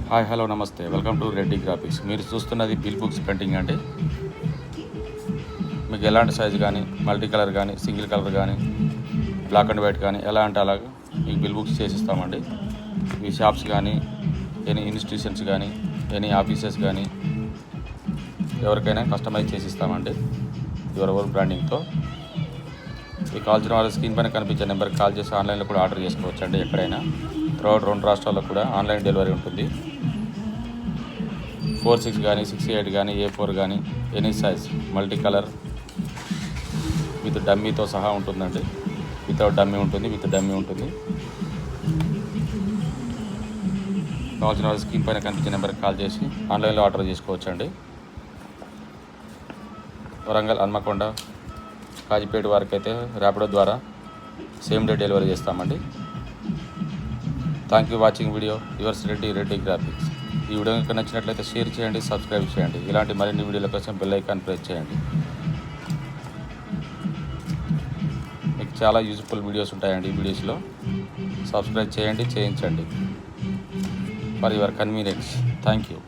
Hi hello నమస్తే, welcome to Reddy graphics. మీరు చూస్తున్నది బిల్ బుక్స్ ప్రింటింగ్ అండి. మీకు ఎలాంటి సైజు కానీ, మల్టీ కలర్ కానీ, సింగిల్ కలర్ కానీ, బ్లాక్ అండ్ వైట్ కానీ ఎలా అంటే అలాగా మీకు బిల్ బుక్స్ చేసిస్తామండి. మీ షాప్స్ కానీ, ఎనీ ఇన్స్టిట్యూషన్స్ కానీ, ఎనీ ఆఫీసెస్ కానీ ఎవరికైనా కస్టమైజ్ చేసిస్తామండి యువర్ ఓన్ బ్రాండింగ్తో. మీకు కావాల్సిన వాళ్ళు స్క్రీన్ పైన కనిపించే నెంబర్కి కాల్ చేసి ఆన్లైన్లో కూడా ఆర్డర్ చేసుకోవచ్చు అండి. ఎక్కడైనా త్రూఅవుట్ 2 రాష్ట్రాల్లో కూడా ఆన్లైన్ డెలివరీ ఉంటుంది. 4/6 కానీ, 6/8 కానీ, A4 కానీ, any size multi colour with డమ్మీతో సహా ఉంటుందండి. వితౌట్ డమ్మీ ఉంటుంది, విత్ డమ్మీ ఉంటుంది. కావాల్సిన వాళ్ళు స్క్రీన్ పైన కనిపించే నెంబర్కి కాల్ చేసి ఆన్లైన్లో ఆర్డర్ చేసుకోవచ్చు అండి. వరంగల్, హన్మకొండ, కాజీపేట వరకు అయితే ర్యాపిడో ద్వారా సేమ్ డే డెలివరీ చేస్తామండి. Thank you watching video. Yours Reddy graphics. ఈ వీడియో కనుక నచ్చినట్లయితే షేర్ చేయండి, సబ్స్క్రైబ్ చేయండి. ఇలాంటి మరిన్ని వీడియోల కోసం బెల్ ఐకాన్ ప్రెస్ చేయండి. మీకు చాలా యూజ్ఫుల్ వీడియోస్ ఉంటాయండి. ఈ వీడియోస్లో సబ్స్క్రైబ్ చేయండి, చేయించండి for your convenience. Thank you.